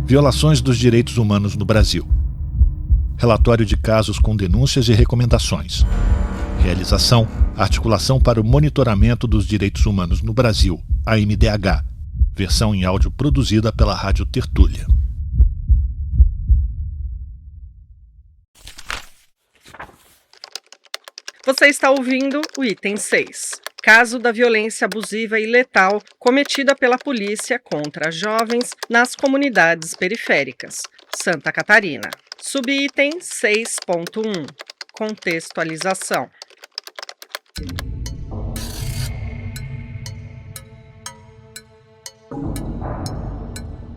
Violações dos direitos humanos no Brasil. Relatório de casos com denúncias e recomendações. Realização: Articulação para o Monitoramento dos Direitos Humanos no Brasil, AMDH. Versão em áudio produzida pela Rádio Tertúlia. Você está ouvindo o item 6. Caso da violência abusiva e letal cometida pela polícia contra jovens nas comunidades periféricas, Santa Catarina. Subitem 6.1. Contextualização.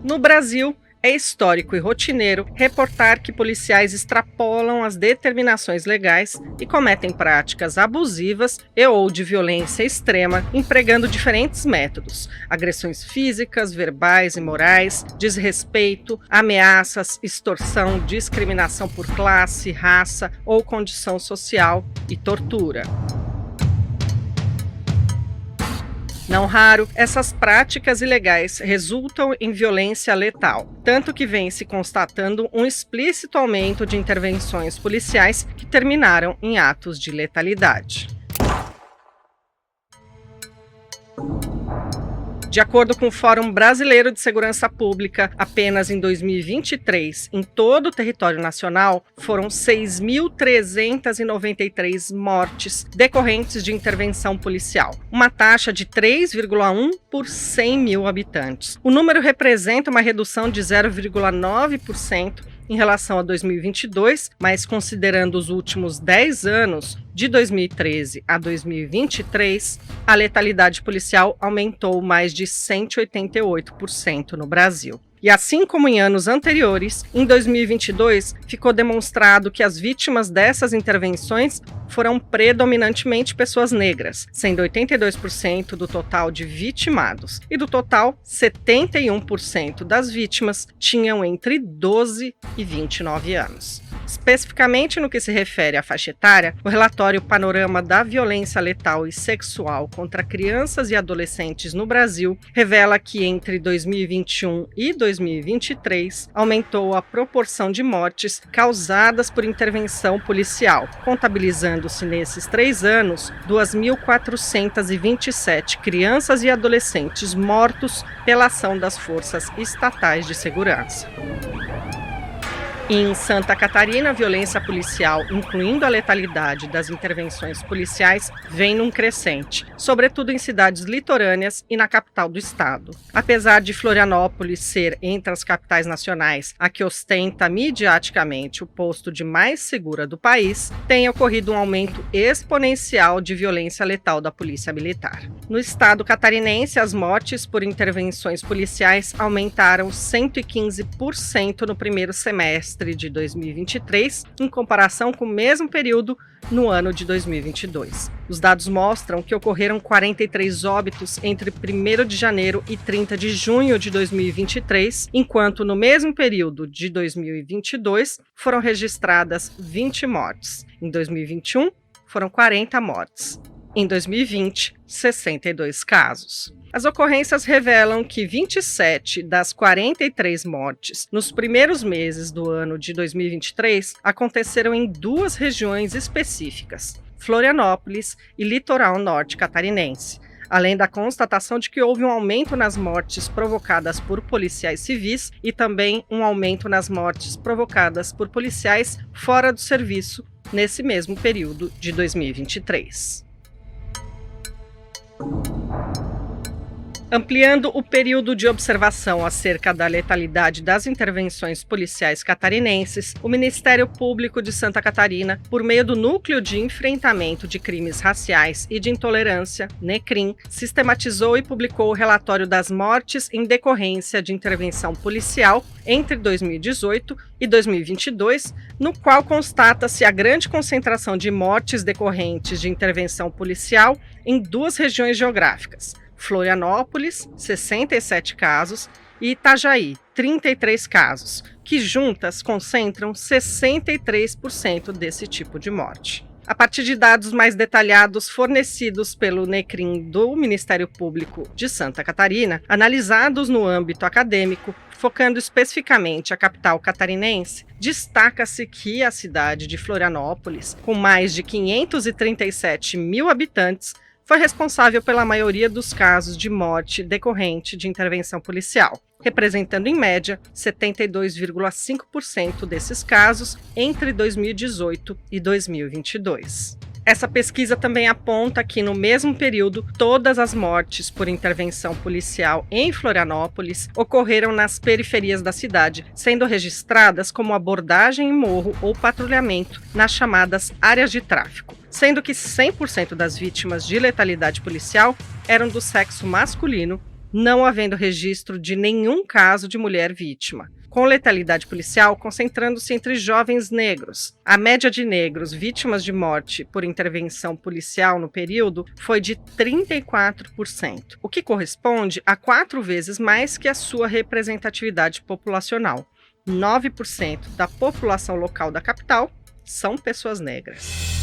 No Brasil, é histórico e rotineiro reportar que policiais extrapolam as determinações legais e cometem práticas abusivas ou de violência extrema, empregando diferentes métodos: agressões físicas, verbais e morais, desrespeito, ameaças, extorsão, discriminação por classe, raça ou condição social e tortura. Não raro, essas práticas ilegais resultam em violência letal, tanto que vem se constatando um explícito aumento de intervenções policiais que terminaram em atos de letalidade. De acordo com o Fórum Brasileiro de Segurança Pública, apenas em 2023, em todo o território nacional, foram 6.393 mortes decorrentes de intervenção policial, uma taxa de 3,1 por 100 mil habitantes. O número representa uma redução de 0,9% em relação a 2022, mas considerando os últimos 10 anos, de 2013 a 2023, a letalidade policial aumentou mais de 188% no Brasil. E assim como em anos anteriores, em 2022 ficou demonstrado que as vítimas dessas intervenções foram predominantemente pessoas negras, sendo 82% do total de vitimados. E do total, 71% das vítimas tinham entre 12 e 29 anos. Especificamente no que se refere à faixa etária, o relatório Panorama da Violência Letal e Sexual contra Crianças e Adolescentes no Brasil revela que entre 2021 e 2023 aumentou a proporção de mortes causadas por intervenção policial, contabilizando-se nesses 3 anos 2.427 crianças e adolescentes mortos pela ação das forças estatais de segurança. Em Santa Catarina, a violência policial, incluindo a letalidade das intervenções policiais, vem num crescente, sobretudo em cidades litorâneas e na capital do estado. Apesar de Florianópolis ser, entre as capitais nacionais, a que ostenta midiaticamente o posto de mais segura do país, tem ocorrido um aumento exponencial de violência letal da Polícia Militar. No estado catarinense, as mortes por intervenções policiais aumentaram 115% no primeiro semestre de 2023, em comparação com o mesmo período no ano de 2022. Os dados mostram que ocorreram 43 óbitos entre 1º de janeiro e 30 de junho de 2023, enquanto no mesmo período de 2022 foram registradas 20 mortes. Em 2021, foram 40 mortes. Em 2020, 62 casos. As ocorrências revelam que 27 das 43 mortes nos primeiros meses do ano de 2023 aconteceram em 2 regiões específicas, Florianópolis e Litoral Norte Catarinense, além da constatação de que houve um aumento nas mortes provocadas por policiais civis e também um aumento nas mortes provocadas por policiais fora do serviço nesse mesmo período de 2023. Ampliando o período de observação acerca da letalidade das intervenções policiais catarinenses, o Ministério Público de Santa Catarina, por meio do Núcleo de Enfrentamento de Crimes Raciais e de Intolerância, NECRIM, sistematizou e publicou o relatório das mortes em decorrência de intervenção policial entre 2018 e 2022, no qual constata-se a grande concentração de mortes decorrentes de intervenção policial em 2 regiões geográficas: Florianópolis, 67 casos, e Itajaí, 33 casos, que juntas concentram 63% desse tipo de morte. A partir de dados mais detalhados fornecidos pelo NECRIM do Ministério Público de Santa Catarina, analisados no âmbito acadêmico, focando especificamente a capital catarinense, destaca-se que a cidade de Florianópolis, com mais de 537 mil habitantes, foi responsável pela maioria dos casos de morte decorrente de intervenção policial, representando em média 72,5% desses casos entre 2018 e 2022. Essa pesquisa também aponta que, no mesmo período, todas as mortes por intervenção policial em Florianópolis ocorreram nas periferias da cidade, sendo registradas como abordagem em morro ou patrulhamento nas chamadas áreas de tráfico, sendo que 100% das vítimas de letalidade policial eram do sexo masculino, não havendo registro de nenhum caso de mulher vítima, com letalidade policial concentrando-se entre jovens negros. A média de negros vítimas de morte por intervenção policial no período foi de 34%, o que corresponde a 4 vezes mais que a sua representatividade populacional. 9% da população local da capital são pessoas negras.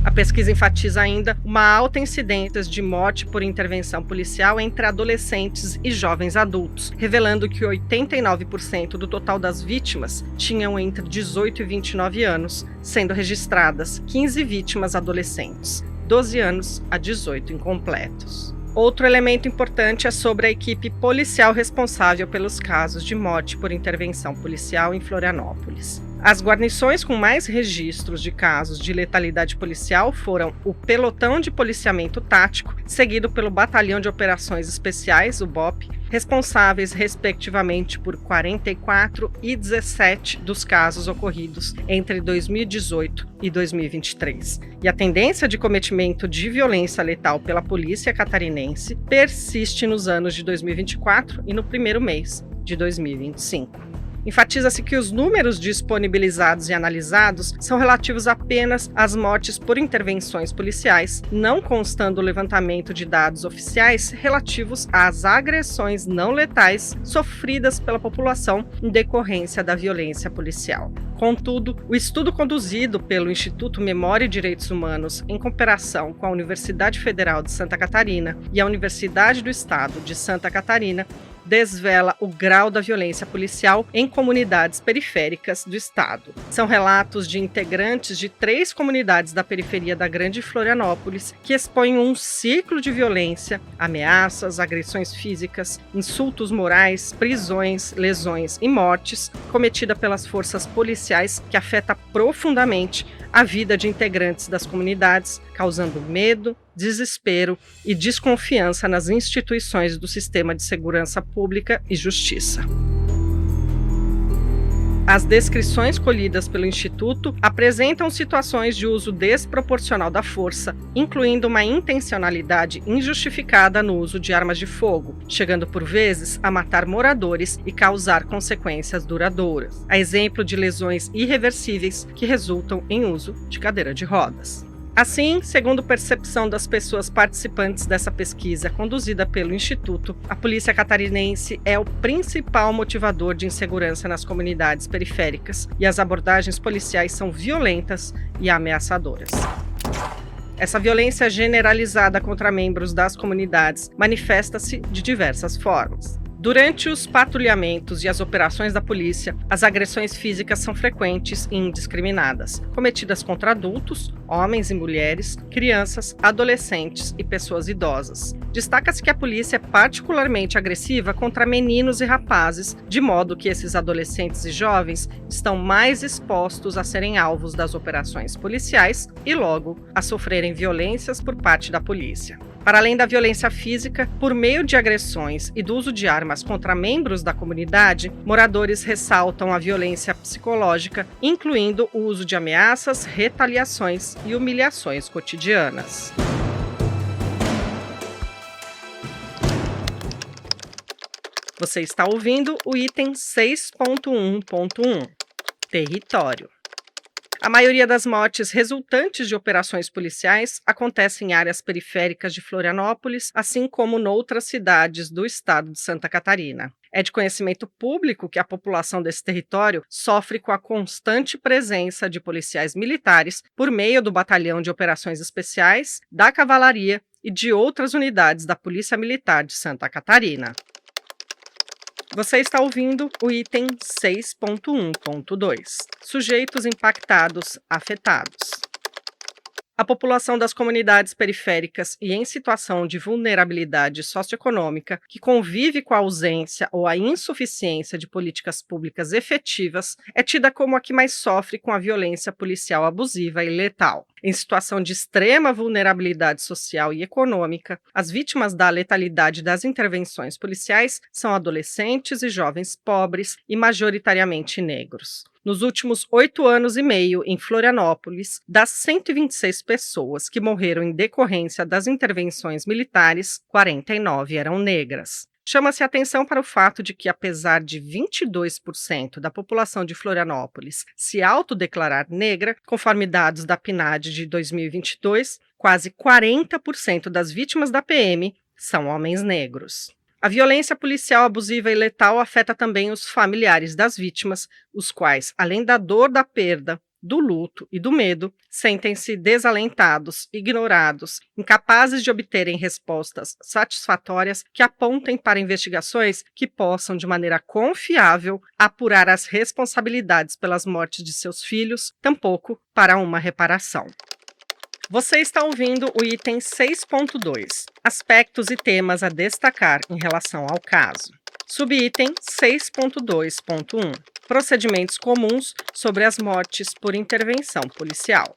A pesquisa enfatiza ainda uma alta incidência de morte por intervenção policial entre adolescentes e jovens adultos, revelando que 89% do total das vítimas tinham entre 18 e 29 anos, sendo registradas 15 vítimas adolescentes, 12 anos a 18 incompletos. Outro elemento importante é sobre a equipe policial responsável pelos casos de morte por intervenção policial em Florianópolis. As guarnições com mais registros de casos de letalidade policial foram o Pelotão de Policiamento Tático, seguido pelo Batalhão de Operações Especiais, o BOP, responsáveis respectivamente por 44 e 17 dos casos ocorridos entre 2018 e 2023. E a tendência de cometimento de violência letal pela polícia catarinense persiste nos anos de 2024 e no primeiro mês de 2025. Enfatiza-se que os números disponibilizados e analisados são relativos apenas às mortes por intervenções policiais, não constando o levantamento de dados oficiais relativos às agressões não letais sofridas pela população em decorrência da violência policial. Contudo, o estudo conduzido pelo Instituto Memória e Direitos Humanos em cooperação com a Universidade Federal de Santa Catarina e a Universidade do Estado de Santa Catarina desvela o grau da violência policial em comunidades periféricas do estado. São relatos de integrantes de 3 comunidades da periferia da Grande Florianópolis que expõem um ciclo de violência, ameaças, agressões físicas, insultos morais, prisões, lesões e mortes cometida pelas forças policiais que afeta profundamente a vida de integrantes das comunidades, causando medo, desespero e desconfiança nas instituições do sistema de segurança pública e justiça. As descrições colhidas pelo Instituto apresentam situações de uso desproporcional da força, incluindo uma intencionalidade injustificada no uso de armas de fogo, chegando por vezes a matar moradores e causar consequências duradouras, a exemplo de lesões irreversíveis que resultam em uso de cadeira de rodas. Assim, segundo percepção das pessoas participantes dessa pesquisa conduzida pelo Instituto, a polícia catarinense é o principal motivador de insegurança nas comunidades periféricas e as abordagens policiais são violentas e ameaçadoras. Essa violência generalizada contra membros das comunidades manifesta-se de diversas formas. Durante os patrulhamentos e as operações da polícia, as agressões físicas são frequentes e indiscriminadas, cometidas contra adultos, homens e mulheres, crianças, adolescentes e pessoas idosas. Destaca-se que a polícia é particularmente agressiva contra meninos e rapazes, de modo que esses adolescentes e jovens estão mais expostos a serem alvos das operações policiais e, logo, a sofrerem violências por parte da polícia. Para além da violência física, por meio de agressões e do uso de armas contra membros da comunidade, moradores ressaltam a violência psicológica, incluindo o uso de ameaças, retaliações e humilhações cotidianas. Você está ouvindo o item 6.1.1, Território. A maioria das mortes resultantes de operações policiais acontece em áreas periféricas de Florianópolis, assim como noutras cidades do estado de Santa Catarina. É de conhecimento público que a população desse território sofre com a constante presença de policiais militares por meio do Batalhão de Operações Especiais, da Cavalaria e de outras unidades da Polícia Militar de Santa Catarina. Você está ouvindo o item 6.1.2. Sujeitos impactados, afetados. A população das comunidades periféricas e em situação de vulnerabilidade socioeconômica que convive com a ausência ou a insuficiência de políticas públicas efetivas é tida como a que mais sofre com a violência policial abusiva e letal. Em situação de extrema vulnerabilidade social e econômica, as vítimas da letalidade das intervenções policiais são adolescentes e jovens pobres e majoritariamente negros. Nos últimos 8 anos e meio, em Florianópolis, das 126 pessoas que morreram em decorrência das intervenções militares, 49 eram negras. Chama-se a atenção para o fato de que, apesar de 22% da população de Florianópolis se autodeclarar negra, conforme dados da PNAD de 2022, quase 40% das vítimas da PM são homens negros. A violência policial abusiva e letal afeta também os familiares das vítimas, os quais, além da dor da perda, do luto e do medo, sentem-se desalentados, ignorados, incapazes de obterem respostas satisfatórias que apontem para investigações que possam, de maneira confiável, apurar as responsabilidades pelas mortes de seus filhos, tampouco para uma reparação. Você está ouvindo o item 6.2, aspectos e temas a destacar em relação ao caso. Subitem 6.2.1, procedimentos comuns sobre as mortes por intervenção policial.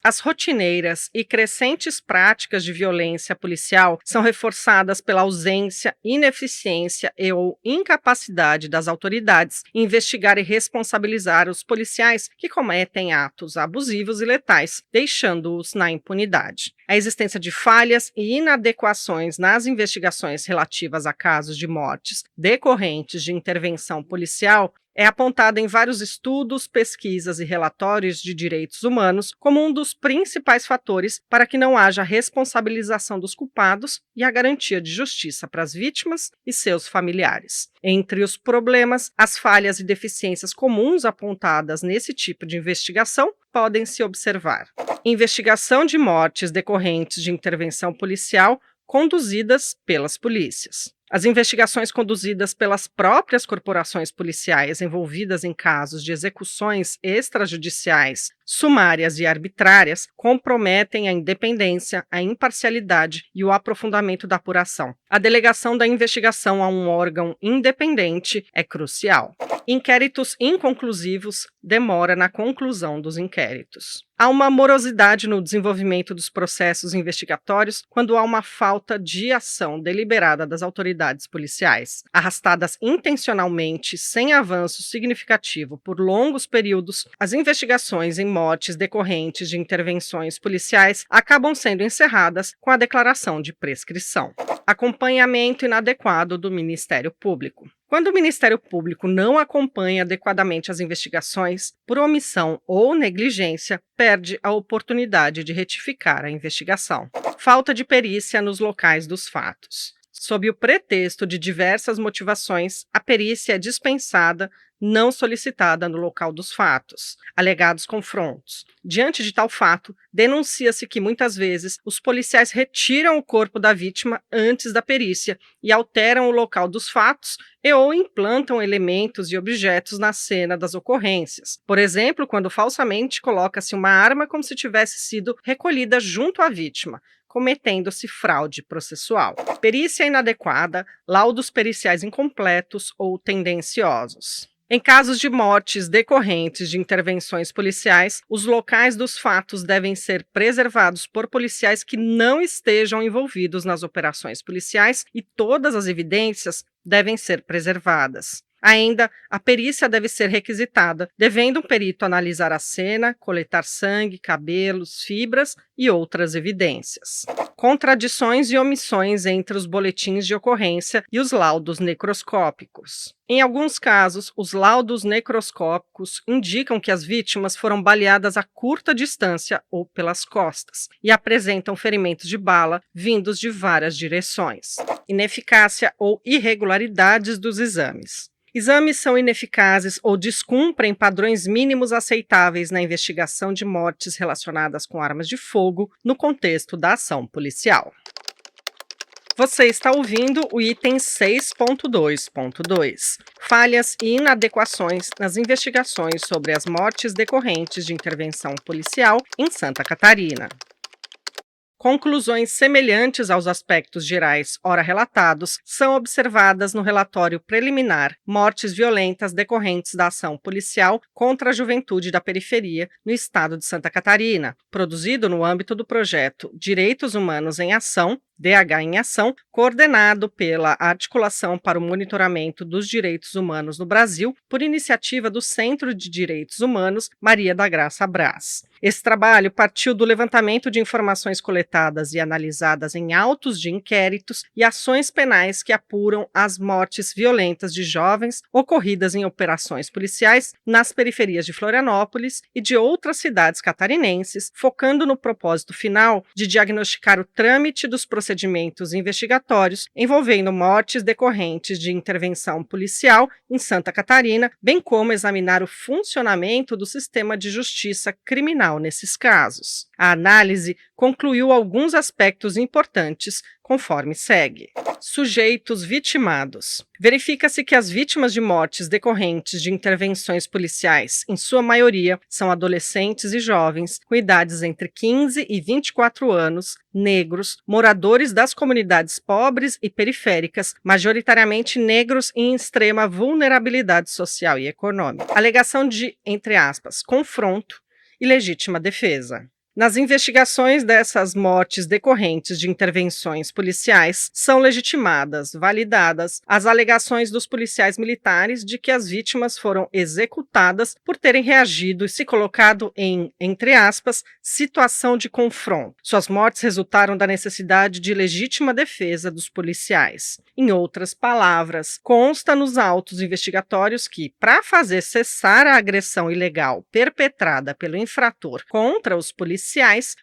As rotineiras e crescentes práticas de violência policial são reforçadas pela ausência, ineficiência ou incapacidade das autoridades em investigar e responsabilizar os policiais que cometem atos abusivos e letais, deixando-os na impunidade. A existência de falhas e inadequações nas investigações relativas a casos de mortes decorrentes de intervenção policial é apontada em vários estudos, pesquisas e relatórios de direitos humanos como um dos principais fatores para que não haja responsabilização dos culpados e a garantia de justiça para as vítimas e seus familiares. Entre os problemas, as falhas e deficiências comuns apontadas nesse tipo de investigação podem se observar: investigação de mortes decorrentes de intervenção policial conduzidas pelas polícias. As investigações conduzidas pelas próprias corporações policiais envolvidas em casos de execuções extrajudiciais, sumárias e arbitrárias comprometem a independência, a imparcialidade e o aprofundamento da apuração. A delegação da investigação a um órgão independente é crucial. Inquéritos inconclusivos demora na conclusão dos inquéritos. Há uma morosidade no desenvolvimento dos processos investigatórios quando há uma falta de ação deliberada das autoridades policiais. Arrastadas intencionalmente, sem avanço significativo por longos períodos, as investigações em mortes decorrentes de intervenções policiais acabam sendo encerradas com a declaração de prescrição. Acompanhamento inadequado do Ministério Público. Quando o Ministério Público não acompanha adequadamente as investigações, por omissão ou negligência, perde a oportunidade de retificar a investigação. Falta de perícia nos locais dos fatos. Sob o pretexto de diversas motivações, a perícia é dispensada, não solicitada no local dos fatos. Alegados confrontos. Diante de tal fato, denuncia-se que muitas vezes os policiais retiram o corpo da vítima antes da perícia e alteram o local dos fatos ou implantam elementos e objetos na cena das ocorrências. Por exemplo, quando falsamente coloca-se uma arma como se tivesse sido recolhida junto à vítima, cometendo-se fraude processual. Perícia inadequada, laudos periciais incompletos ou tendenciosos. Em casos de mortes decorrentes de intervenções policiais, os locais dos fatos devem ser preservados por policiais que não estejam envolvidos nas operações policiais e todas as evidências devem ser preservadas. Ainda, a perícia deve ser requisitada, devendo um perito analisar a cena, coletar sangue, cabelos, fibras e outras evidências. contradições e omissões entre os boletins de ocorrência e os laudos necroscópicos. Em alguns casos, os laudos necroscópicos indicam que as vítimas foram baleadas a curta distância ou pelas costas e apresentam ferimentos de bala vindos de várias direções. Ineficácia ou irregularidades dos exames. Exames são ineficazes ou descumprem padrões mínimos aceitáveis na investigação de mortes relacionadas com armas de fogo no contexto da ação policial. Você está ouvindo o item 6.2.2. Falhas e inadequações nas investigações sobre as mortes decorrentes de intervenção policial em Santa Catarina. Conclusões semelhantes aos aspectos gerais ora relatados são observadas no relatório preliminar Mortes Violentas decorrentes da ação policial contra a juventude da periferia no estado de Santa Catarina, produzido no âmbito do projeto Direitos Humanos em Ação, DH em Ação, coordenado pela Articulação para o Monitoramento dos Direitos Humanos no Brasil, por iniciativa do Centro de Direitos Humanos Maria da Graça Braz. Esse trabalho partiu do levantamento de informações coletadas e analisadas em autos de inquéritos e ações penais que apuram as mortes violentas de jovens ocorridas em operações policiais nas periferias de Florianópolis e de outras cidades catarinenses, focando no propósito final de diagnosticar o trâmite dos procedimentos investigatórios envolvendo mortes decorrentes de intervenção policial em Santa Catarina, bem como examinar o funcionamento do sistema de justiça criminal nesses casos. A análise concluiu alguns aspectos importantes, conforme segue. Sujeitos vitimados. Verifica-se que as vítimas de mortes decorrentes de intervenções policiais, em sua maioria, são adolescentes e jovens com idades entre 15 e 24 anos, negros, moradores das comunidades pobres e periféricas, majoritariamente negros e em extrema vulnerabilidade social e econômica. Alegação de, entre aspas, confronto e legítima defesa. Nas investigações dessas mortes decorrentes de intervenções policiais, são legitimadas, validadas, as alegações dos policiais militares de que as vítimas foram executadas por terem reagido e se colocado em, entre aspas, situação de confronto. Suas mortes resultaram da necessidade de legítima defesa dos policiais. Em outras palavras, consta nos autos investigatórios que, para fazer cessar a agressão ilegal perpetrada pelo infrator contra os policiais,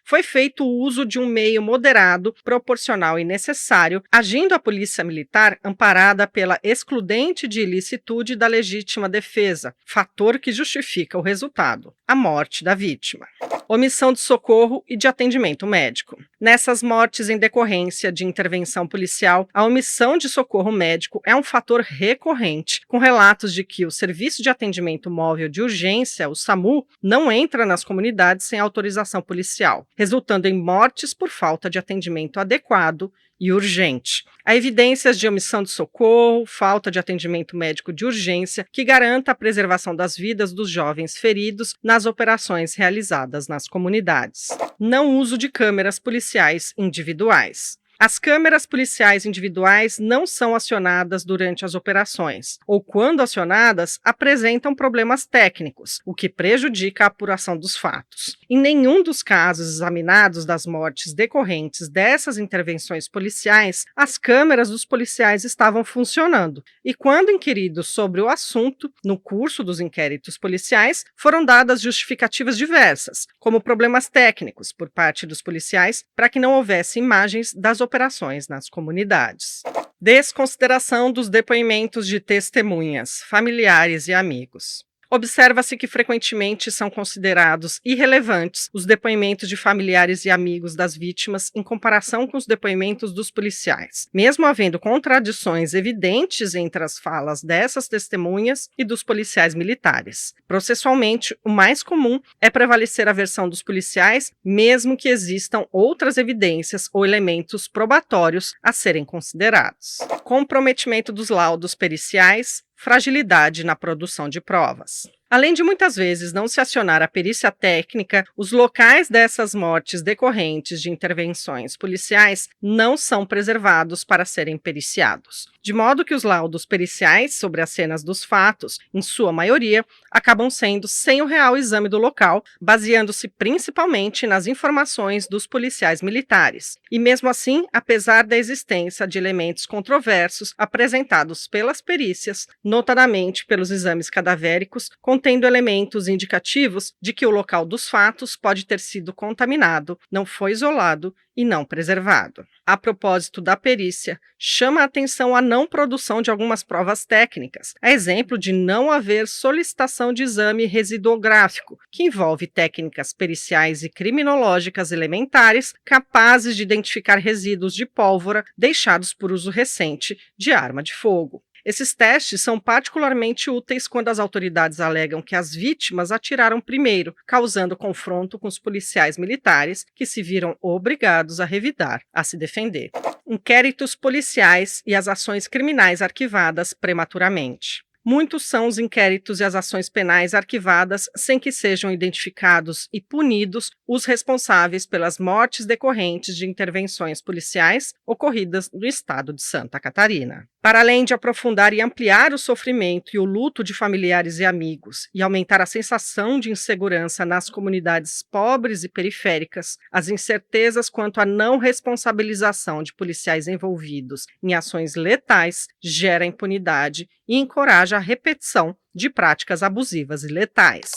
foi feito o uso de um meio moderado, proporcional e necessário, agindo a polícia militar amparada pela excludente de ilicitude da legítima defesa, fator que justifica o resultado, a morte da vítima. Omissão de socorro e de atendimento médico. Nessas mortes em decorrência de intervenção policial, a omissão de socorro médico é um fator recorrente, com relatos de que o Serviço de Atendimento Móvel de Urgência, o SAMU, não entra nas comunidades sem autorização policial, resultando em mortes por falta de atendimento adequado e urgente. Há evidências de omissão de socorro, falta de atendimento médico de urgência que garanta a preservação das vidas dos jovens feridos nas operações realizadas nas comunidades. Não uso de câmeras policiais individuais. As câmeras policiais individuais não são acionadas durante as operações, ou quando acionadas, apresentam problemas técnicos, o que prejudica a apuração dos fatos. Em nenhum dos casos examinados das mortes decorrentes dessas intervenções policiais, as câmeras dos policiais estavam funcionando, e quando inquiridos sobre o assunto, no curso dos inquéritos policiais, foram dadas justificativas diversas, como problemas técnicos por parte dos policiais para que não houvesse imagens das operações nas comunidades. Desconsideração dos depoimentos de testemunhas, familiares e amigos. Observa-se que frequentemente são considerados irrelevantes os depoimentos de familiares e amigos das vítimas em comparação com os depoimentos dos policiais, mesmo havendo contradições evidentes entre as falas dessas testemunhas e dos policiais militares. Processualmente, o mais comum é prevalecer a versão dos policiais, mesmo que existam outras evidências ou elementos probatórios a serem considerados. Comprometimento dos laudos periciais, fragilidade na produção de provas. Além de muitas vezes não se acionar a perícia técnica, os locais dessas mortes decorrentes de intervenções policiais não são preservados para serem periciados. De modo que os laudos periciais sobre as cenas dos fatos, em sua maioria, acabam sendo sem o real exame do local, baseando-se principalmente nas informações dos policiais militares. E mesmo assim, apesar da existência de elementos controversos apresentados pelas perícias, notadamente pelos exames cadavéricos, contendo elementos indicativos de que o local dos fatos pode ter sido contaminado, não foi isolado e não preservado. A propósito da perícia, chama a atenção a não produção de algumas provas técnicas, a exemplo de não haver solicitação de exame residuográfico, que envolve técnicas periciais e criminológicas elementares capazes de identificar resíduos de pólvora deixados por uso recente de arma de fogo. Esses testes são particularmente úteis quando as autoridades alegam que as vítimas atiraram primeiro, causando confronto com os policiais militares, que se viram obrigados a revidar, a se defender. Inquéritos policiais e as ações criminais arquivadas prematuramente. Muitos são os inquéritos e as ações penais arquivadas sem que sejam identificados e punidos os responsáveis pelas mortes decorrentes de intervenções policiais ocorridas no estado de Santa Catarina. Para além de aprofundar e ampliar o sofrimento e o luto de familiares e amigos e aumentar a sensação de insegurança nas comunidades pobres e periféricas, as incertezas quanto à não responsabilização de policiais envolvidos em ações letais gera impunidade e encoraja a repetição de práticas abusivas e letais.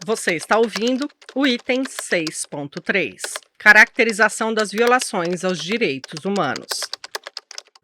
Você está ouvindo o item 6.3, Caracterização das violações aos direitos humanos.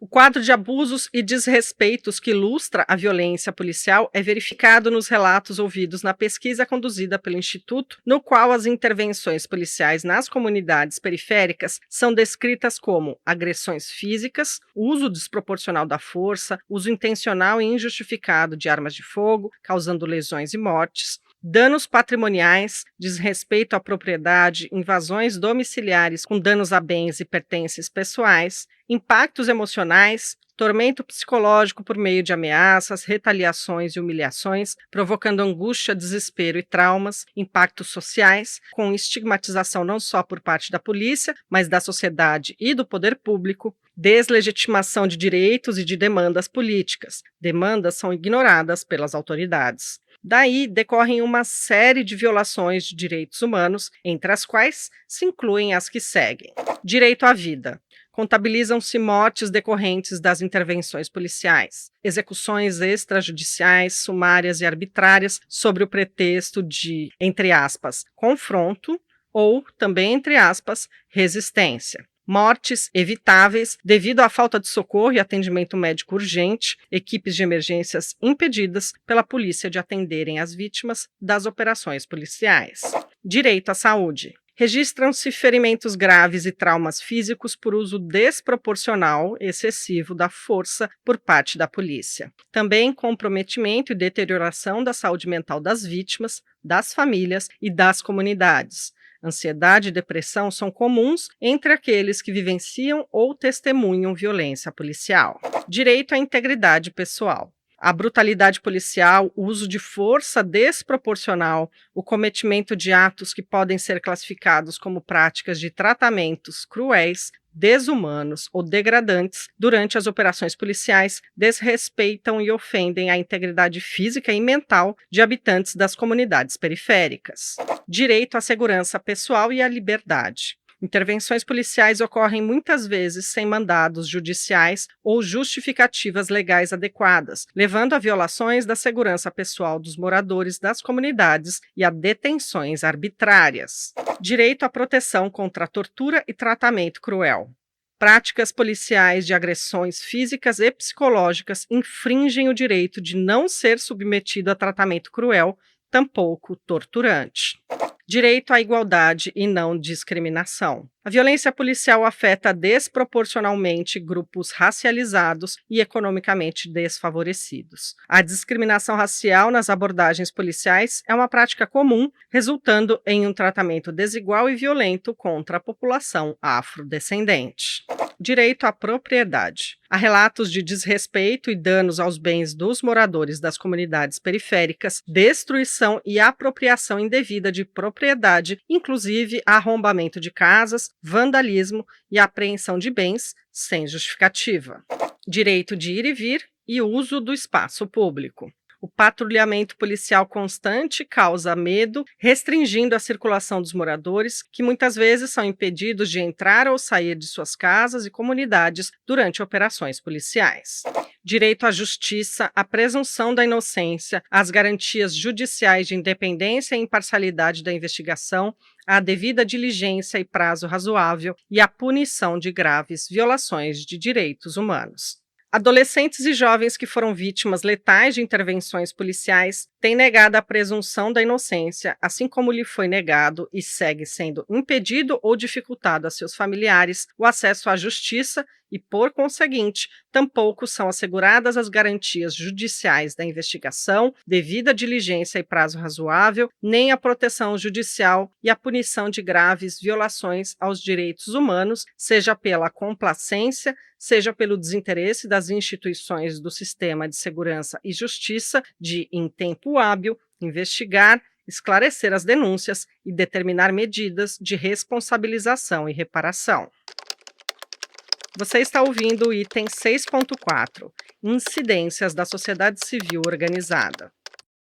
O quadro de abusos e desrespeitos que ilustra a violência policial é verificado nos relatos ouvidos na pesquisa conduzida pelo Instituto, no qual as intervenções policiais nas comunidades periféricas são descritas como agressões físicas, uso desproporcional da força, uso intencional e injustificado de armas de fogo, causando lesões e mortes, danos patrimoniais, desrespeito à propriedade, invasões domiciliares com danos a bens e pertences pessoais, impactos emocionais, tormento psicológico por meio de ameaças, retaliações e humilhações, provocando angústia, desespero e traumas, impactos sociais, com estigmatização não só por parte da polícia, mas da sociedade e do poder público, deslegitimação de direitos e de demandas políticas. Demandas são ignoradas pelas autoridades. Daí decorrem uma série de violações de direitos humanos, entre as quais se incluem as que seguem. Direito à vida. Contabilizam-se mortes decorrentes das intervenções policiais, execuções extrajudiciais, sumárias e arbitrárias sob o pretexto de, entre aspas, confronto ou, também entre aspas, resistência. Mortes evitáveis devido à falta de socorro e atendimento médico urgente, equipes de emergências impedidas pela polícia de atenderem as vítimas das operações policiais. Direito à saúde. Registram-se ferimentos graves e traumas físicos por uso desproporcional, excessivo da força por parte da polícia. Também comprometimento e deterioração da saúde mental das vítimas, das famílias e das comunidades. Ansiedade e depressão são comuns entre aqueles que vivenciam ou testemunham violência policial. Direito à integridade pessoal. A brutalidade policial, o uso de força desproporcional, o cometimento de atos que podem ser classificados como práticas de tratamentos cruéis, desumanos ou degradantes durante as operações policiais desrespeitam e ofendem a integridade física e mental de habitantes das comunidades periféricas. Direito à segurança pessoal e à liberdade. Intervenções policiais ocorrem muitas vezes sem mandados judiciais ou justificativas legais adequadas, levando a violações da segurança pessoal dos moradores das comunidades e a detenções arbitrárias. Direito à proteção contra a tortura e tratamento cruel. Práticas policiais de agressões físicas e psicológicas infringem o direito de não ser submetido a tratamento cruel, tampouco torturante. Direito à igualdade e não discriminação. A violência policial afeta desproporcionalmente grupos racializados e economicamente desfavorecidos. A discriminação racial nas abordagens policiais é uma prática comum, resultando em um tratamento desigual e violento contra a população afrodescendente. Direito à propriedade. Há relatos de desrespeito e danos aos bens dos moradores das comunidades periféricas, destruição e apropriação indevida de propriedade, inclusive arrombamento de casas, vandalismo e apreensão de bens sem justificativa. Direito de ir e vir e uso do espaço público. O patrulhamento policial constante causa medo, restringindo a circulação dos moradores, que muitas vezes são impedidos de entrar ou sair de suas casas e comunidades durante operações policiais. Direito à justiça, à presunção da inocência, às garantias judiciais de independência e imparcialidade da investigação, à devida diligência e prazo razoável e à punição de graves violações de direitos humanos. Adolescentes e jovens que foram vítimas letais de intervenções policiais têm negado a presunção da inocência, assim como lhe foi negado e segue sendo impedido ou dificultado a seus familiares o acesso à justiça e, por conseguinte, tampouco são asseguradas as garantias judiciais da investigação, devida diligência e prazo razoável, nem a proteção judicial e a punição de graves violações aos direitos humanos, seja pela complacência, seja pelo desinteresse das instituições do sistema de segurança e justiça de, em tempo hábil, investigar, esclarecer as denúncias e determinar medidas de responsabilização e reparação. Você está ouvindo o item 6.4, Incidências da sociedade civil organizada.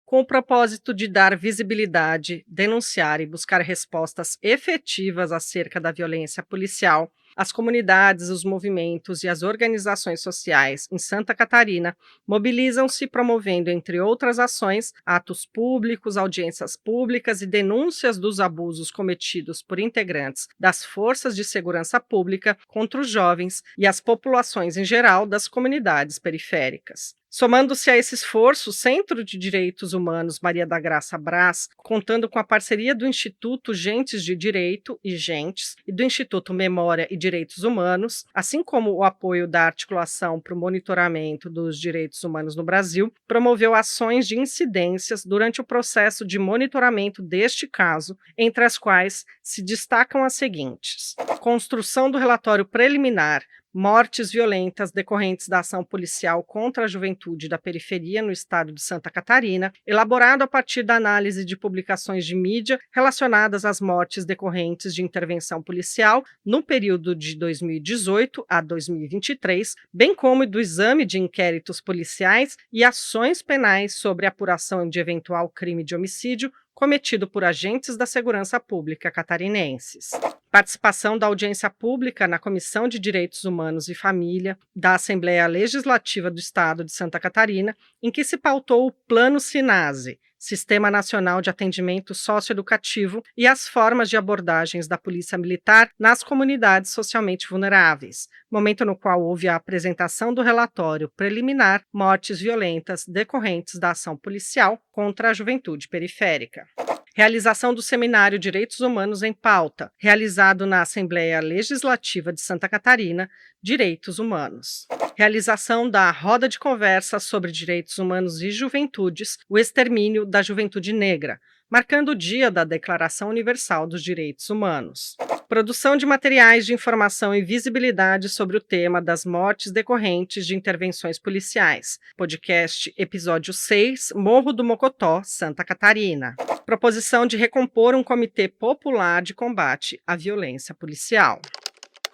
Com o propósito de dar visibilidade, denunciar e buscar respostas efetivas acerca da violência policial, as comunidades, os movimentos e as organizações sociais em Santa Catarina mobilizam-se promovendo, entre outras ações, atos públicos, audiências públicas e denúncias dos abusos cometidos por integrantes das forças de segurança pública contra os jovens e as populações em geral das comunidades periféricas. Somando-se a esse esforço, o Centro de Direitos Humanos Maria da Graça Brás, contando com a parceria do Instituto Gentes de Direito e Gentes e do Instituto Memória e Direitos Humanos, assim como o apoio da Articulação para o Monitoramento dos Direitos Humanos no Brasil, promoveu ações de incidências durante o processo de monitoramento deste caso, entre as quais se destacam as seguintes: construção do relatório preliminar, mortes violentas decorrentes da ação policial contra a juventude da periferia no estado de Santa Catarina, elaborado a partir da análise de publicações de mídia relacionadas às mortes decorrentes de intervenção policial no período de 2018 a 2023, bem como do exame de inquéritos policiais e ações penais sobre apuração de eventual crime de homicídio cometido por agentes da segurança pública catarinenses. Participação da audiência pública na Comissão de Direitos Humanos e Família da Assembleia Legislativa do Estado de Santa Catarina, em que se pautou o Plano SINASE, Sistema Nacional de Atendimento Socioeducativo, e as formas de abordagens da Polícia Militar nas comunidades socialmente vulneráveis, momento no qual houve a apresentação do relatório preliminar Mortes Violentas decorrentes da ação policial contra a juventude periférica. Realização do Seminário Direitos Humanos em Pauta, realizado na Assembleia Legislativa de Santa Catarina, Direitos Humanos. Realização da Roda de Conversa sobre Direitos Humanos e Juventudes, o extermínio da juventude negra, marcando o dia da Declaração Universal dos Direitos Humanos. Produção de materiais de informação e visibilidade sobre o tema das mortes decorrentes de intervenções policiais. Podcast episódio 6, Morro do Mocotó, Santa Catarina. Proposição de recompor um comitê popular de combate à violência policial.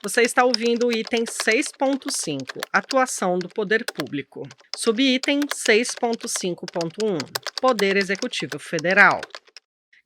Você está ouvindo o item 6.5, Atuação do Poder Público. Subitem 6.5.1, Poder Executivo Federal.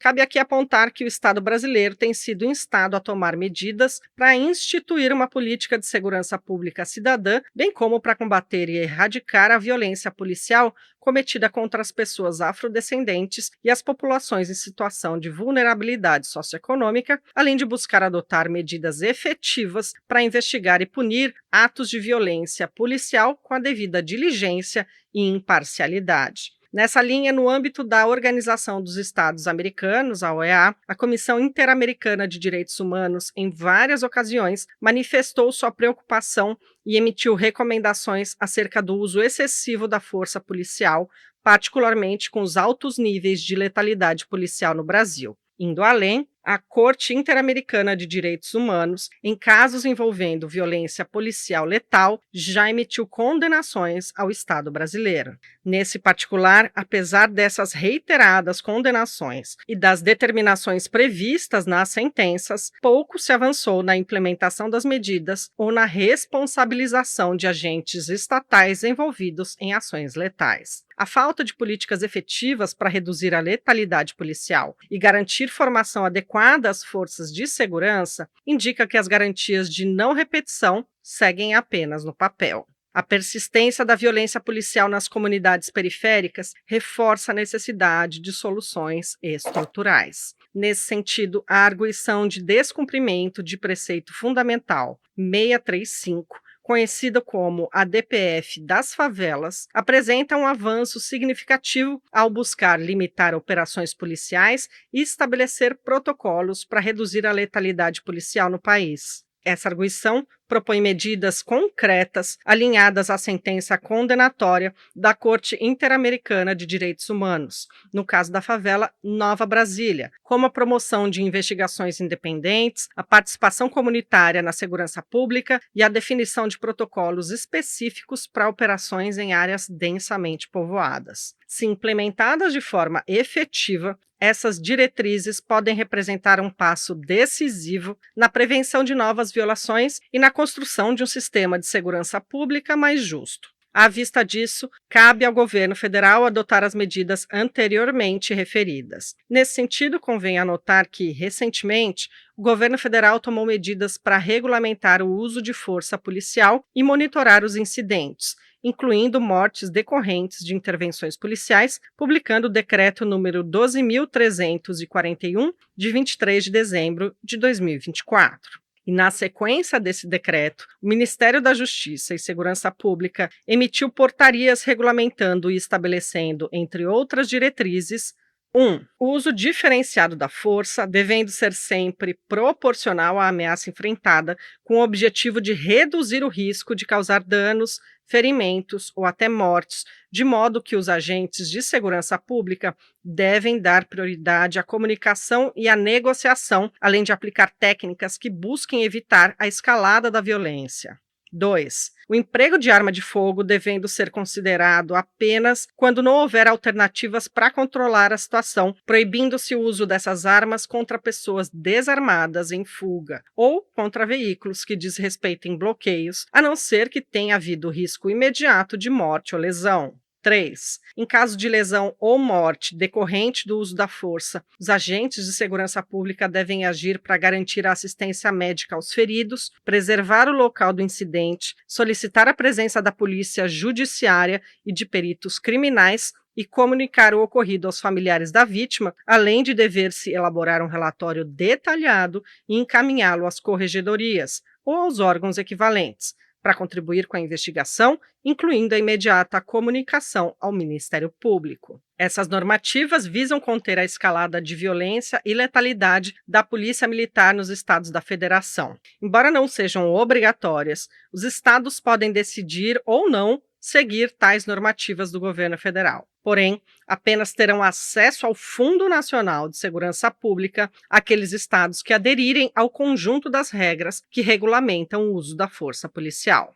Cabe aqui apontar que o Estado brasileiro tem sido instado a tomar medidas para instituir uma política de segurança pública cidadã, bem como para combater e erradicar a violência policial cometida contra as pessoas afrodescendentes e as populações em situação de vulnerabilidade socioeconômica, além de buscar adotar medidas efetivas para investigar e punir atos de violência policial com a devida diligência e imparcialidade. Nessa linha, no âmbito da Organização dos Estados Americanos, a OEA, a Comissão Interamericana de Direitos Humanos, em várias ocasiões, manifestou sua preocupação e emitiu recomendações acerca do uso excessivo da força policial, particularmente com os altos níveis de letalidade policial no Brasil, indo além A Corte Interamericana de Direitos Humanos, em casos envolvendo violência policial letal, já emitiu condenações ao Estado brasileiro. Nesse particular, apesar dessas reiteradas condenações e das determinações previstas nas sentenças, pouco se avançou na implementação das medidas ou na responsabilização de agentes estatais envolvidos em ações letais. A falta de políticas efetivas para reduzir a letalidade policial e garantir formação adequada às forças de segurança indica que as garantias de não repetição seguem apenas no papel. A persistência da violência policial nas comunidades periféricas reforça a necessidade de soluções estruturais. Nesse sentido, a arguição de descumprimento de preceito fundamental 635, conhecida como a DPF das favelas, apresenta um avanço significativo ao buscar limitar operações policiais e estabelecer protocolos para reduzir a letalidade policial no país. Essa arguição propõe medidas concretas alinhadas à sentença condenatória da Corte Interamericana de Direitos Humanos, no caso da favela Nova Brasília, como a promoção de investigações independentes, a participação comunitária na segurança pública e a definição de protocolos específicos para operações em áreas densamente povoadas. Se implementadas de forma efetiva, essas diretrizes podem representar um passo decisivo na prevenção de novas violações e na construção de um sistema de segurança pública mais justo. À vista disso, cabe ao governo federal adotar as medidas anteriormente referidas. Nesse sentido, convém anotar que, recentemente, o governo federal tomou medidas para regulamentar o uso de força policial e monitorar os incidentes, incluindo mortes decorrentes de intervenções policiais, publicando o decreto número 12.341, de 23 de dezembro de 2024. E na sequência desse decreto, o Ministério da Justiça e Segurança Pública emitiu portarias regulamentando e estabelecendo, entre outras diretrizes, 1. O uso diferenciado da força, devendo ser sempre proporcional à ameaça enfrentada, com o objetivo de reduzir o risco de causar danos, ferimentos ou até mortes, de modo que os agentes de segurança pública devem dar prioridade à comunicação e à negociação, além de aplicar técnicas que busquem evitar a escalada da violência. 2. O emprego de arma de fogo devendo ser considerado apenas quando não houver alternativas para controlar a situação, proibindo-se o uso dessas armas contra pessoas desarmadas em fuga ou contra veículos que desrespeitem bloqueios, a não ser que tenha havido risco imediato de morte ou lesão. 3. Em caso de lesão ou morte decorrente do uso da força, os agentes de segurança pública devem agir para garantir a assistência médica aos feridos, preservar o local do incidente, solicitar a presença da polícia judiciária e de peritos criminais e comunicar o ocorrido aos familiares da vítima, além de dever-se elaborar um relatório detalhado e encaminhá-lo às corregedorias ou aos órgãos equivalentes, para contribuir com a investigação, incluindo a imediata comunicação ao Ministério Público. Essas normativas visam conter a escalada de violência e letalidade da Polícia Militar nos estados da Federação. Embora não sejam obrigatórias, os estados podem decidir ou não seguir tais normativas do governo federal. Porém, apenas terão acesso ao Fundo Nacional de Segurança Pública aqueles estados que aderirem ao conjunto das regras que regulamentam o uso da força policial.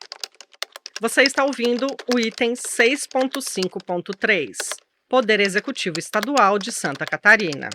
Você está ouvindo o item 6.5.3, Poder Executivo Estadual de Santa Catarina.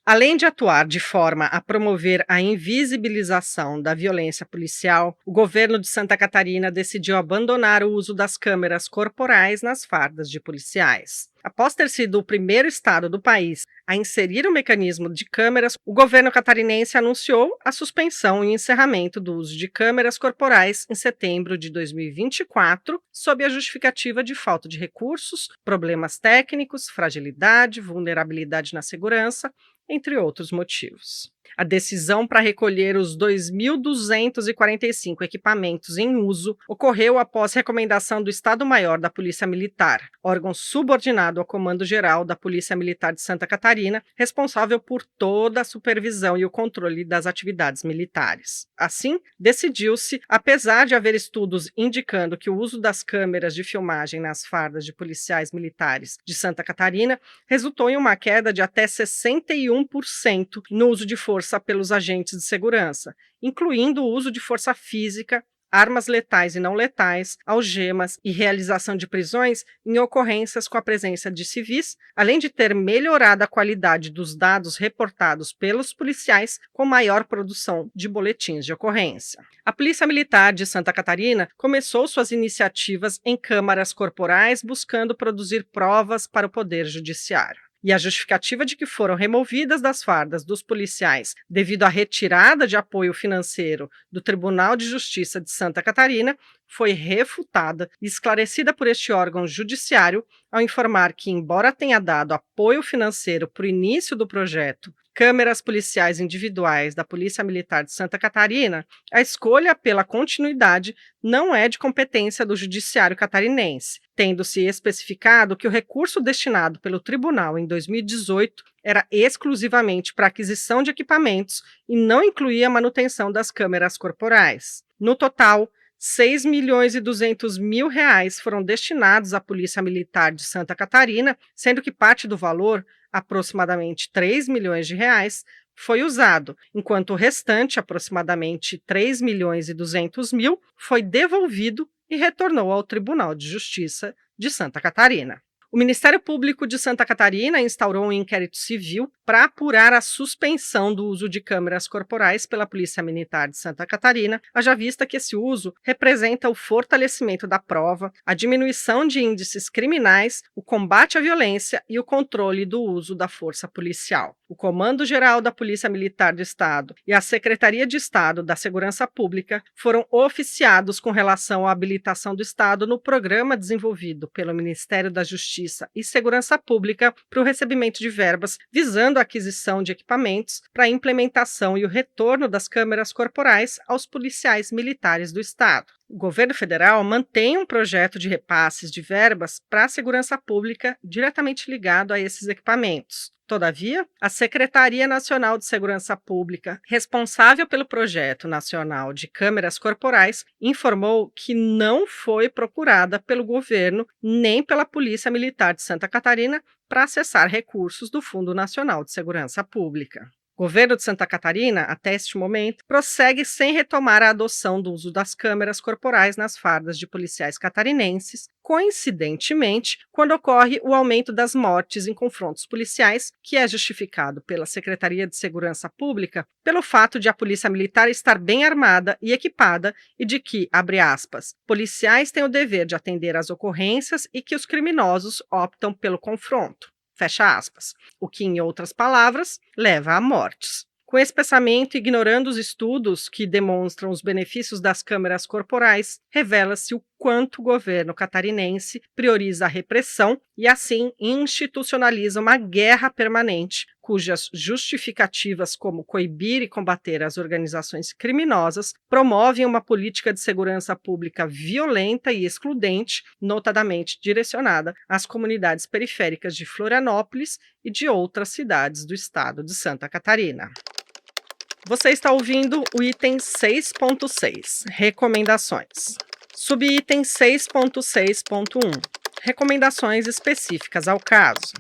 Além de atuar de forma a promover a invisibilização da violência policial, o governo de Santa Catarina decidiu abandonar o uso das câmeras corporais nas fardas de policiais. Após ter sido o primeiro estado do país a inserir o mecanismo de câmeras, o governo catarinense anunciou a suspensão e encerramento do uso de câmeras corporais em setembro de 2024, sob a justificativa de falta de recursos, problemas técnicos, fragilidade, vulnerabilidade na segurança, entre outros motivos. A decisão para recolher os 2.245 equipamentos em uso ocorreu após recomendação do Estado-Maior da Polícia Militar, órgão subordinado ao Comando-Geral da Polícia Militar de Santa Catarina, responsável por toda a supervisão e o controle das atividades militares. Assim, decidiu-se, apesar de haver estudos indicando que o uso das câmeras de filmagem nas fardas de policiais militares de Santa Catarina resultou em uma queda de até 61% no uso de força força pelos agentes de segurança, incluindo o uso de força física, armas letais e não letais, algemas e realização de prisões em ocorrências com a presença de civis, além de ter melhorado a qualidade dos dados reportados pelos policiais com maior produção de boletins de ocorrência. A Polícia Militar de Santa Catarina começou suas iniciativas em câmaras corporais buscando produzir provas para o Poder Judiciário. E a justificativa de que foram removidas das fardas dos policiais devido à retirada de apoio financeiro do Tribunal de Justiça de Santa Catarina foi refutada e esclarecida por este órgão judiciário ao informar que, embora tenha dado apoio financeiro para o início do projeto Câmeras Policiais Individuais da Polícia Militar de Santa Catarina, a escolha pela continuidade não é de competência do Judiciário catarinense, tendo-se especificado que o recurso destinado pelo tribunal em 2018 era exclusivamente para aquisição de equipamentos e não incluía a manutenção das câmeras corporais. No total, R$ 6.200.000 foram destinados à Polícia Militar de Santa Catarina, sendo que parte do valor, aproximadamente R$ 3 milhões, foi usado, enquanto o restante, aproximadamente R$ 3.200.000, foi devolvido e retornou ao Tribunal de Justiça de Santa Catarina. O Ministério Público de Santa Catarina instaurou um inquérito civil para apurar a suspensão do uso de câmeras corporais pela Polícia Militar de Santa Catarina, haja vista que esse uso representa o fortalecimento da prova, a diminuição de índices criminais, o combate à violência e o controle do uso da força policial. O Comando-Geral da Polícia Militar do Estado e a Secretaria de Estado da Segurança Pública foram oficiados com relação à habilitação do Estado no programa desenvolvido pelo Ministério da Justiça e Segurança Pública para o recebimento de verbas visando a aquisição de equipamentos para a implementação e o retorno das câmeras corporais aos policiais militares do Estado. O governo federal mantém um projeto de repasses de verbas para a segurança pública diretamente ligado a esses equipamentos. Todavia, a Secretaria Nacional de Segurança Pública, responsável pelo Projeto Nacional de Câmeras Corporais, informou que não foi procurada pelo governo nem pela Polícia Militar de Santa Catarina para acessar recursos do Fundo Nacional de Segurança Pública. O governo de Santa Catarina, até este momento, prossegue sem retomar a adoção do uso das câmeras corporais nas fardas de policiais catarinenses, coincidentemente, quando ocorre o aumento das mortes em confrontos policiais, que é justificado pela Secretaria de Segurança Pública pelo fato de a Polícia Militar estar bem armada e equipada e de que, abre aspas, policiais têm o dever de atender às ocorrências e que os criminosos optam pelo confronto. Fecha aspas. O que, em outras palavras, leva a mortes. Com esse pensamento, ignorando os estudos que demonstram os benefícios das câmeras corporais, revela-se o quanto o governo catarinense prioriza a repressão e, assim, institucionaliza uma guerra permanente, cujas justificativas como coibir e combater as organizações criminosas promovem uma política de segurança pública violenta e excludente, notadamente direcionada às comunidades periféricas de Florianópolis e de outras cidades do estado de Santa Catarina. Você está ouvindo o item 6.6, Recomendações. Subitem 6.6.1, Recomendações específicas ao caso.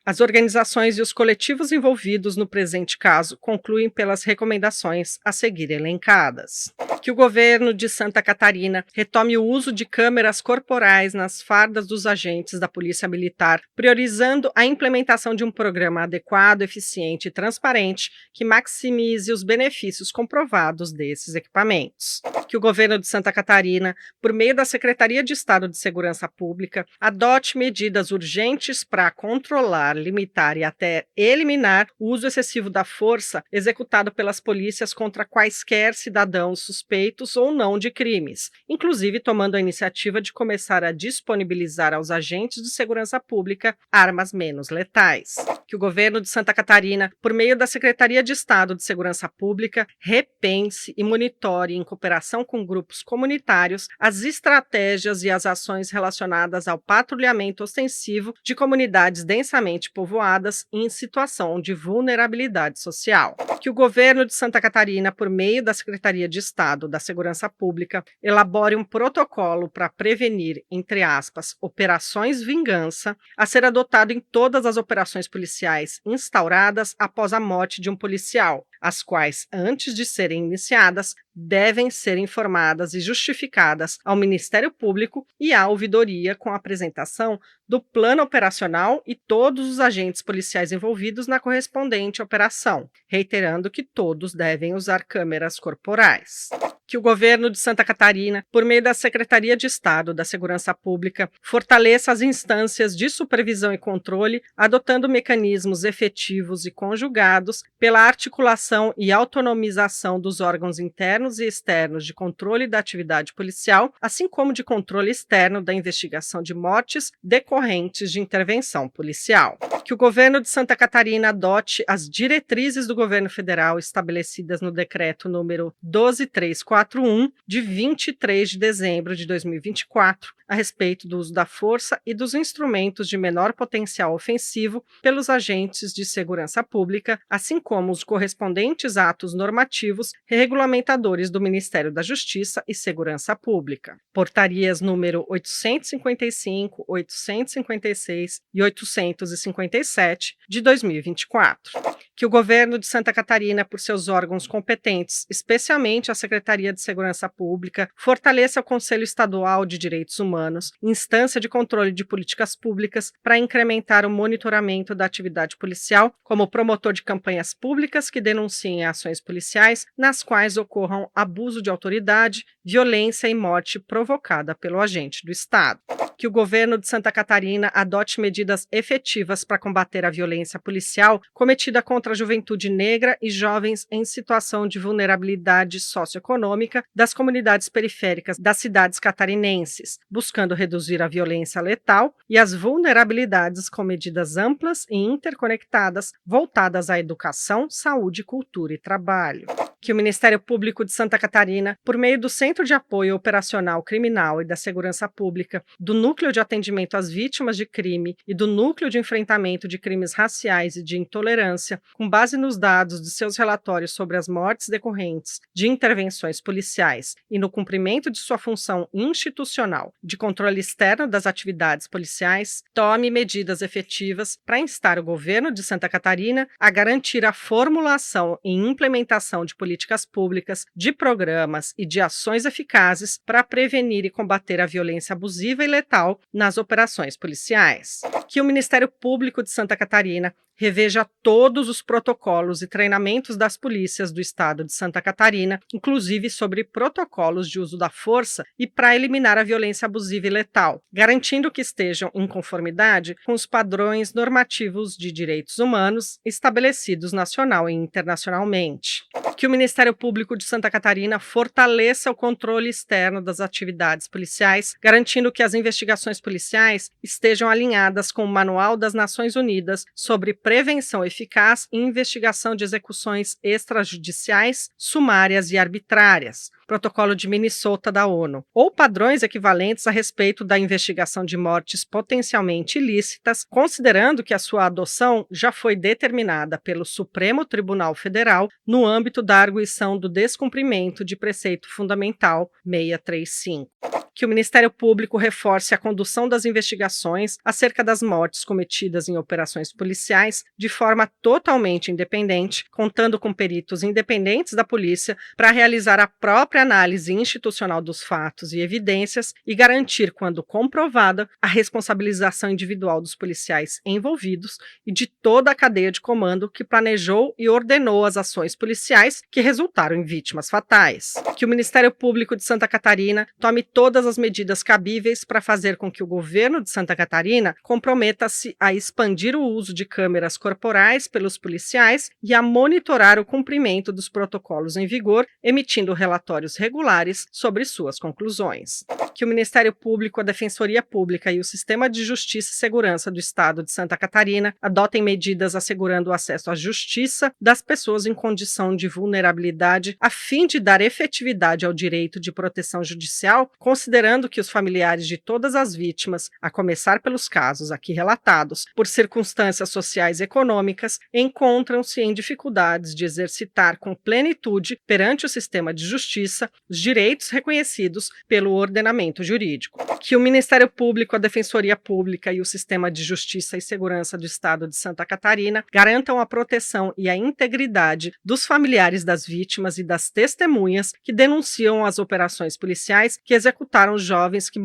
As organizações e os coletivos envolvidos no presente caso concluem pelas recomendações a seguir elencadas. Que o governo de Santa Catarina retome o uso de câmeras corporais nas fardas dos agentes da Polícia Militar, priorizando a implementação de um programa adequado, eficiente e transparente que maximize os benefícios comprovados desses equipamentos. Que o governo de Santa Catarina, por meio da Secretaria de Estado de Segurança Pública, adote medidas urgentes para controlar, limitar e até eliminar o uso excessivo da força executado pelas polícias contra quaisquer cidadãos suspeitos ou não de crimes, inclusive tomando a iniciativa de começar a disponibilizar aos agentes de segurança pública armas menos letais. Que o governo de Santa Catarina, por meio da Secretaria de Estado de Segurança Pública, repense e monitore em cooperação articulação com grupos comunitários, as estratégias e as ações relacionadas ao patrulhamento ostensivo de comunidades densamente povoadas e em situação de vulnerabilidade social. Que o governo de Santa Catarina, por meio da Secretaria de Estado da Segurança Pública, elabore um protocolo para prevenir, entre aspas, operações vingança, a ser adotado em todas as operações policiais instauradas após a morte de um policial, as quais, antes de serem iniciadas, devem ser informadas e justificadas ao Ministério Público e à ouvidoria com a apresentação do plano operacional e todos os agentes policiais envolvidos na correspondente operação, reiterando que todos devem usar câmeras corporais. Que o governo de Santa Catarina, por meio da Secretaria de Estado da Segurança Pública, fortaleça as instâncias de supervisão e controle, adotando mecanismos efetivos e conjugados pela articulação e autonomização dos órgãos internos e externos de controle da atividade policial, assim como de controle externo da investigação de mortes decorrentes de intervenção policial. Que o governo de Santa Catarina adote as diretrizes do governo federal estabelecidas no decreto número 12341, de 23 de dezembro de 2024, a respeito do uso da força e dos instrumentos de menor potencial ofensivo pelos agentes de segurança pública, assim como os correspondentes atos normativos regulamentadores do Ministério da Justiça e Segurança Pública. Portarias número 855, 856 e 857 de 2024. Que o governo de Santa Catarina, por seus órgãos competentes, especialmente a Secretaria de Segurança Pública, fortaleça o Conselho Estadual de Direitos Humanos, instância de controle de políticas públicas, para incrementar o monitoramento da atividade policial, como promotor de campanhas públicas que denunciem ações policiais nas quais ocorram abuso de autoridade, violência e morte provocada pelo agente do Estado. Que o governo de Santa Catarina adote medidas efetivas para combater a violência policial cometida contra a juventude negra e jovens em situação de vulnerabilidade socioeconômica das comunidades periféricas das cidades catarinenses, buscando reduzir a violência letal e as vulnerabilidades com medidas amplas e interconectadas voltadas à educação, saúde, cultura e trabalho. Que o Ministério Público de Santa Catarina, por meio do Centro de Apoio Operacional Criminal e da Segurança Pública, do Núcleo de Atendimento às Vítimas de Crime e do Núcleo de Enfrentamento de Crimes Raciais e de Intolerância, com base nos dados de seus relatórios sobre as mortes decorrentes de intervenções policiais e no cumprimento de sua função institucional de controle externo das atividades policiais, tome medidas efetivas para instar o governo de Santa Catarina a garantir a formulação e implementação de políticas públicas, de programas e de ações eficazes para prevenir e combater a violência abusiva e letal nas operações policiais. Que o Ministério Público de Santa Catarina reveja todos os protocolos e treinamentos das polícias do estado de Santa Catarina, inclusive sobre protocolos de uso da força e para eliminar a violência abusiva e letal, garantindo que estejam em conformidade com os padrões normativos de direitos humanos estabelecidos nacional e internacionalmente. Que o Ministério Público de Santa Catarina fortaleça o controle externo das atividades policiais, garantindo que as investigações policiais estejam alinhadas com o Manual das Nações Unidas sobre prevenção eficaz e investigação de execuções extrajudiciais, sumárias e arbitrárias, Protocolo de Minnesota da ONU, ou padrões equivalentes a respeito da investigação de mortes potencialmente ilícitas, considerando que a sua adoção já foi determinada pelo Supremo Tribunal Federal no âmbito da arguição do descumprimento de preceito fundamental 635. Que o Ministério Público reforce a condução das investigações acerca das mortes cometidas em operações policiais de forma totalmente independente, contando com peritos independentes da polícia para realizar a própria análise institucional dos fatos e evidências e garantir, quando comprovada, a responsabilização individual dos policiais envolvidos e de toda a cadeia de comando que planejou e ordenou as ações policiais que resultaram em vítimas fatais. Que o Ministério Público de Santa Catarina tome todas as medidas cabíveis para fazer com que o governo de Santa Catarina comprometa-se a expandir o uso de câmeras corporais pelos policiais e a monitorar o cumprimento dos protocolos em vigor, emitindo relatórios regulares sobre suas conclusões. que o Ministério Público, a Defensoria Pública e o Sistema de Justiça e Segurança do Estado de Santa Catarina adotem medidas assegurando o acesso à justiça das pessoas em condição de vulnerabilidade, a fim de dar efetividade ao direito de proteção judicial, considerando que os familiares de todas as vítimas, a começar pelos casos aqui relatados, por circunstâncias sociais e econômicas, encontram-se em dificuldades de exercitar com plenitude perante o sistema de justiça os direitos reconhecidos pelo ordenamento jurídico. Que o Ministério Público, a Defensoria Pública e o Sistema de Justiça e Segurança do Estado de Santa Catarina garantam a proteção e a integridade dos familiares das vítimas e das testemunhas que denunciam as operações policiais que executaram jovens que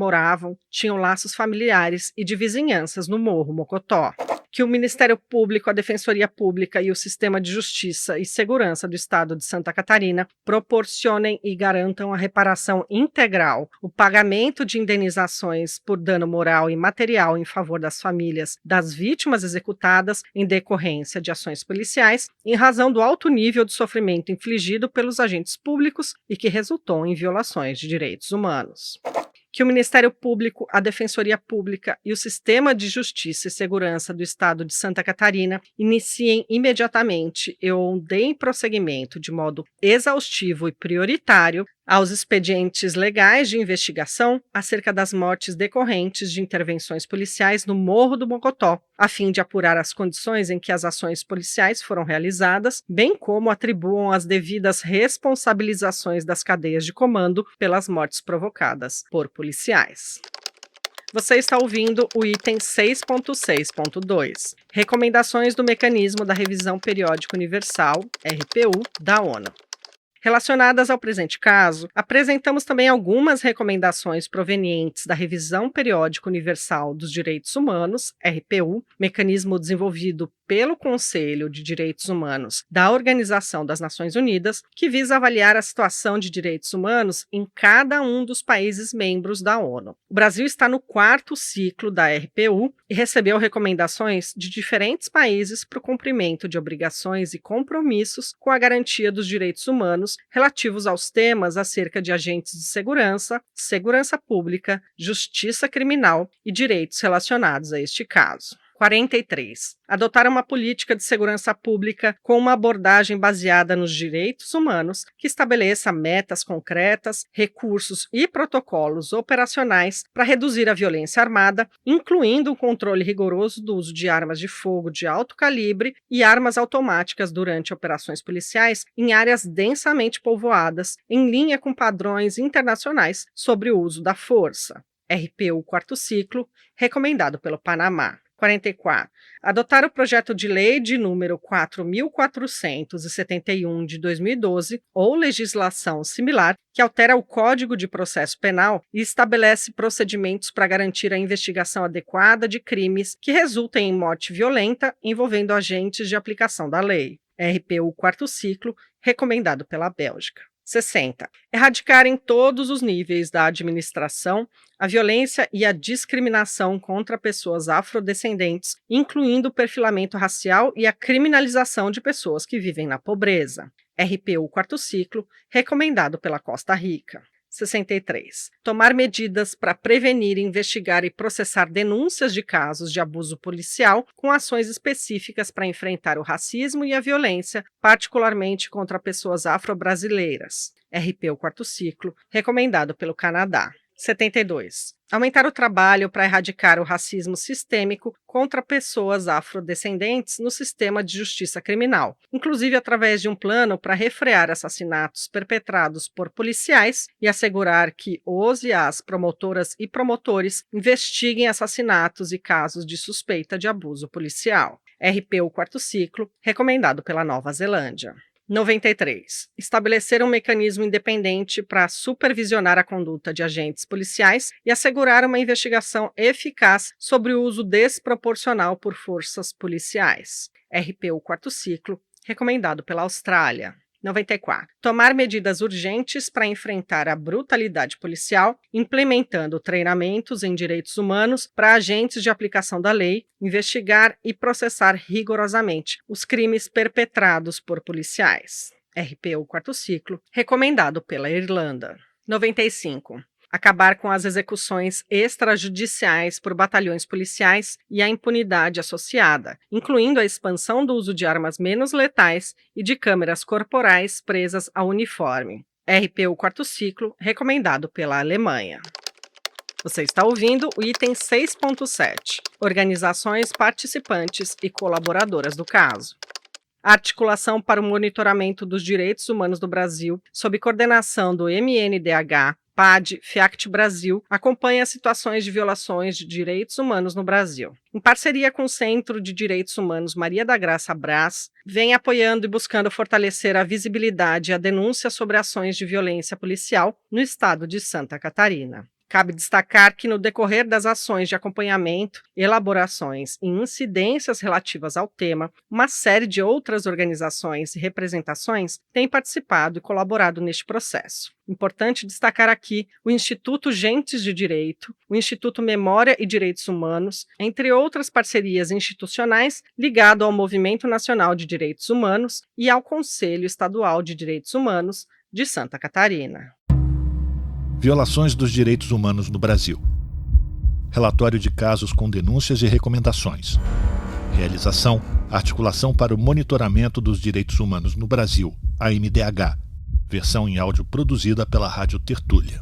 tinham laços familiares e de vizinhanças no Morro Mocotó. Que o Ministério Público, a Defensoria Pública e o Sistema de Justiça e Segurança do Estado de Santa Catarina proporcionem e garantam a reparação integral, o pagamento de indenizações por dano moral e material em favor das famílias das vítimas executadas em decorrência de ações policiais, em razão do alto nível de sofrimento infligido pelos agentes públicos e que resultou em violações de direitos humanos. Que o Ministério Público, a Defensoria Pública e o Sistema de Justiça e Segurança do Estado de Santa Catarina iniciem imediatamente ou deem prosseguimento de modo exaustivo e prioritário aos expedientes legais de investigação acerca das mortes decorrentes de intervenções policiais no Morro do Mocotó, a fim de apurar as condições em que as ações policiais foram realizadas, bem como atribuam as devidas responsabilizações das cadeias de comando pelas mortes provocadas por policiais. Você está ouvindo o item 6.6.2, Recomendações do Mecanismo da Revisão Periódica Universal, RPU, da ONU. Relacionadas ao presente caso, apresentamos também algumas recomendações provenientes da Revisão Periódica Universal dos Direitos Humanos, RPU, mecanismo desenvolvido pelo Conselho de Direitos Humanos da Organização das Nações Unidas, que visa avaliar a situação de direitos humanos em cada um dos países membros da ONU. O Brasil está no 4º ciclo da RPU e recebeu recomendações de diferentes países para o cumprimento de obrigações e compromissos com a garantia dos direitos humanos relativos aos temas acerca de agentes de segurança, segurança pública, justiça criminal e direitos relacionados a este caso. 43. Adotar uma política de segurança pública com uma abordagem baseada nos direitos humanos que estabeleça metas concretas, recursos e protocolos operacionais para reduzir a violência armada, incluindo um controle rigoroso do uso de armas de fogo de alto calibre e armas automáticas durante operações policiais em áreas densamente povoadas, em linha com padrões internacionais sobre o uso da força. RPU 4º ciclo, recomendado pelo Panamá. 44. Adotar o projeto de lei de número 4.471 de 2012 ou legislação similar que altera o Código de Processo Penal e estabelece procedimentos para garantir a investigação adequada de crimes que resultem em morte violenta envolvendo agentes de aplicação da lei. RPU 4º ciclo, recomendado pela Bélgica. 60. Erradicar em todos os níveis da administração a violência e a discriminação contra pessoas afrodescendentes, incluindo o perfilamento racial e a criminalização de pessoas que vivem na pobreza. RPU 4º ciclo, recomendado pela Costa Rica. 63. Tomar medidas para prevenir, investigar e processar denúncias de casos de abuso policial com ações específicas para enfrentar o racismo e a violência, particularmente contra pessoas afro-brasileiras. RPU 4º ciclo, recomendado pelo Canadá. 72. Aumentar o trabalho para erradicar o racismo sistêmico contra pessoas afrodescendentes no sistema de justiça criminal, inclusive através de um plano para refrear assassinatos perpetrados por policiais e assegurar que os e as promotoras e promotores investiguem assassinatos e casos de suspeita de abuso policial. RPU 4º ciclo, recomendado pela Nova Zelândia. 93. Estabelecer um mecanismo independente para supervisionar a conduta de agentes policiais e assegurar uma investigação eficaz sobre o uso desproporcional por forças policiais. RPU 4º ciclo, recomendado pela Austrália. 94. Tomar medidas urgentes para enfrentar a brutalidade policial, implementando treinamentos em direitos humanos para agentes de aplicação da lei, investigar e processar rigorosamente os crimes perpetrados por policiais. RPU 4º ciclo, recomendado pela Irlanda. 95. acabar com as execuções extrajudiciais por batalhões policiais e a impunidade associada, incluindo a expansão do uso de armas menos letais e de câmeras corporais presas ao uniforme. RPU quarto ciclo, recomendado pela Alemanha. Você está ouvindo o item 6.7, Organizações participantes e colaboradoras do caso. A Articulação para o Monitoramento dos Direitos Humanos do Brasil, sob coordenação do MNDH, PAD, FEACT Brasil, acompanha as situações de violações de direitos humanos no Brasil. Em parceria com o Centro de Direitos Humanos Maria da Graça Brás, vem apoiando e buscando fortalecer a visibilidade e a denúncia sobre ações de violência policial no estado de Santa Catarina. Cabe destacar que, no decorrer das ações de acompanhamento, elaborações e incidências relativas ao tema, uma série de outras organizações e representações têm participado e colaborado neste processo. Importante destacar aqui o Instituto Gentes de Direito, o Instituto Memória e Direitos Humanos, entre outras parcerias institucionais ligado ao Movimento Nacional de Direitos Humanos e ao Conselho Estadual de Direitos Humanos de Santa Catarina. Violações dos direitos humanos no Brasil. Relatório de casos com denúncias e recomendações. Realização: Articulação para o Monitoramento dos Direitos Humanos no Brasil, AMDH. Versão em áudio produzida pela Rádio Tertúlia.